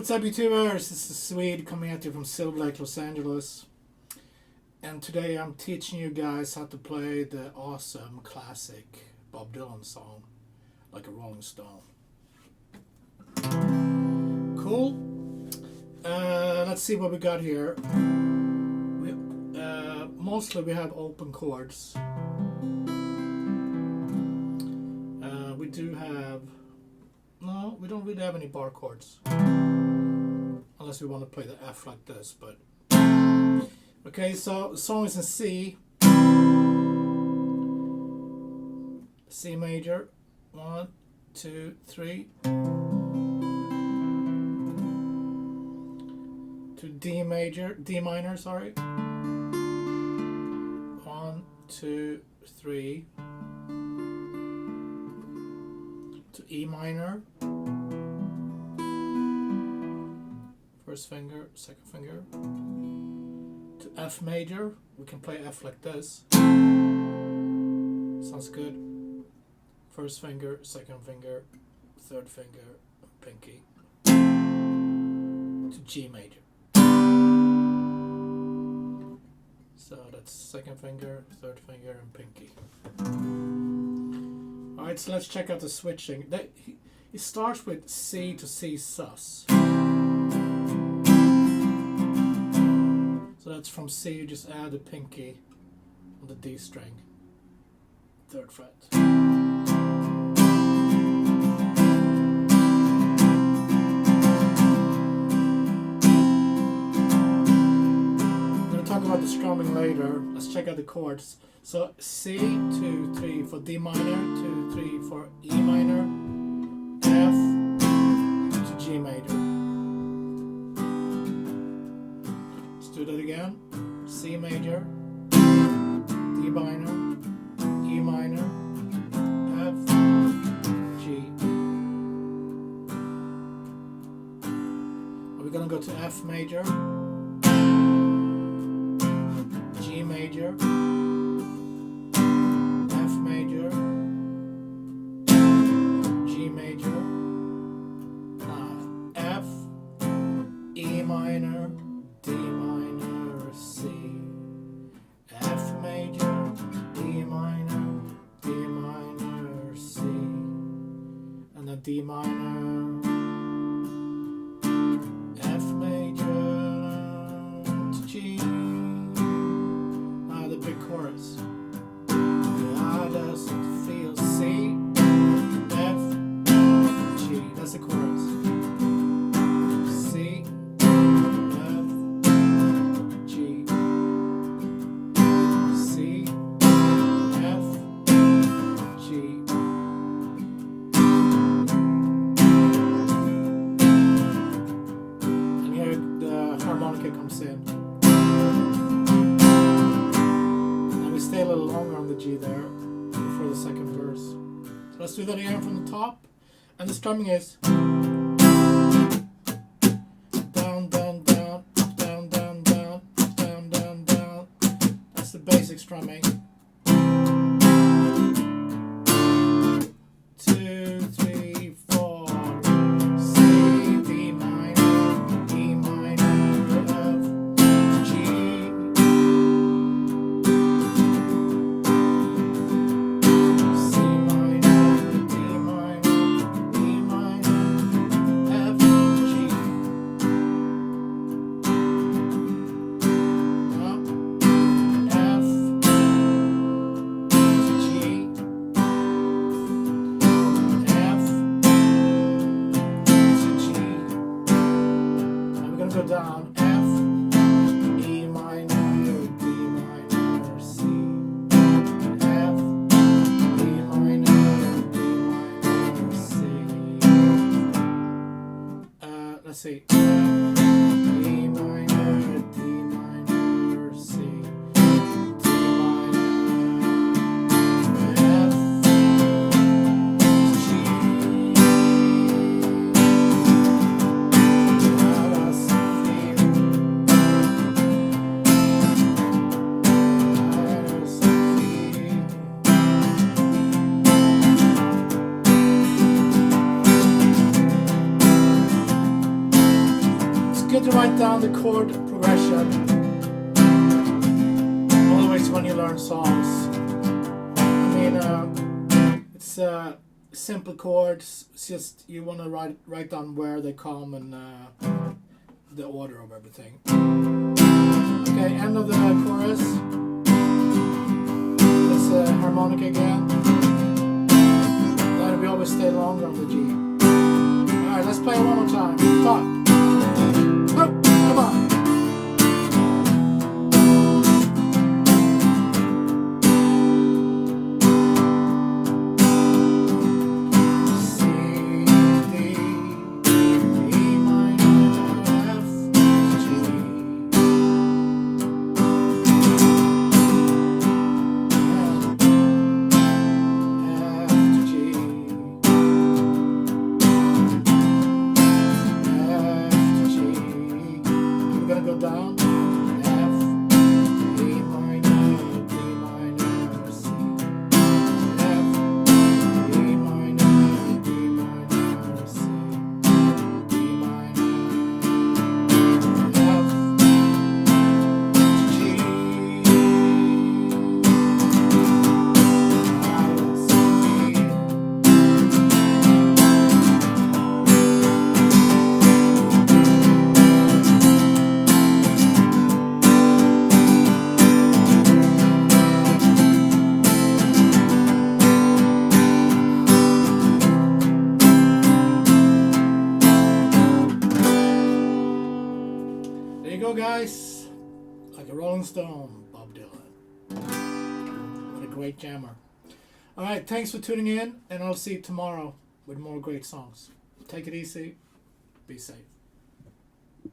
What's up, YouTubers? This is Swede coming at you from Silver Lake, Los Angeles. And today I'm teaching you guys how to play the awesome classic Bob Dylan song, Like a Rolling Stone. Cool. Let's see what we got here. Mostly we have open chords. We do have... No, we don't really have any bar chords. Unless we want to play the F like this, but... Okay, so the song is in C. C major. 1, 2, 3. To D major. D minor, sorry. 1, 2, 3. To E minor. First finger, second finger. To F major. We can play F like this. Sounds good. First finger, second finger, third finger, pinky. To G major. So that's second finger, third finger, and pinky. Alright, so let's check out the switching. It starts with C to C sus. So that's from C, you just add the pinky on the D string, 3rd fret. I'm going to talk about the strumming later. Let's check out the chords. So C, 2, 3 for D minor, 2, 3 for E minor, F to G major. Do that again. C major, D minor, E minor, F, G. We're gonna go to F major, G major, F major, G major, F, E minor, D minor, C, F major, E minor, D minor, C, and then D minor, F major, to G. The big chorus. How does it feel? C, F, G. That's the chorus. C, harmonica comes in. And we stay a little longer on the G there before the second verse. So let's do that again from the top. And the strumming is down, down, down, up, down, down, down, up, down, down, down. That's the basic strumming. 2, 3, 4. C, D minor, E minor. Go down F, E minor, D minor, C, F, E minor, D minor, C. Let's see. F, E minor, D minor, C, D minor, F, G. write down the chord progression always when you learn songs. I mean, it's simple chords. It's just you want to write down where they come and the order of everything. Okay, end of the chorus. It's a harmonic again. Then we always stay longer on the G. Alright, let's play it one more time. Talk. Oh, come on. Go down, F, A minor, D minor, C, F, A minor, D minor, C, D minor, F, G, There you go, guys. Like a Rolling Stone, Bob Dylan. What a great jammer. Alright, thanks for tuning in, and I'll see you tomorrow with more great songs. Take it easy. Be safe.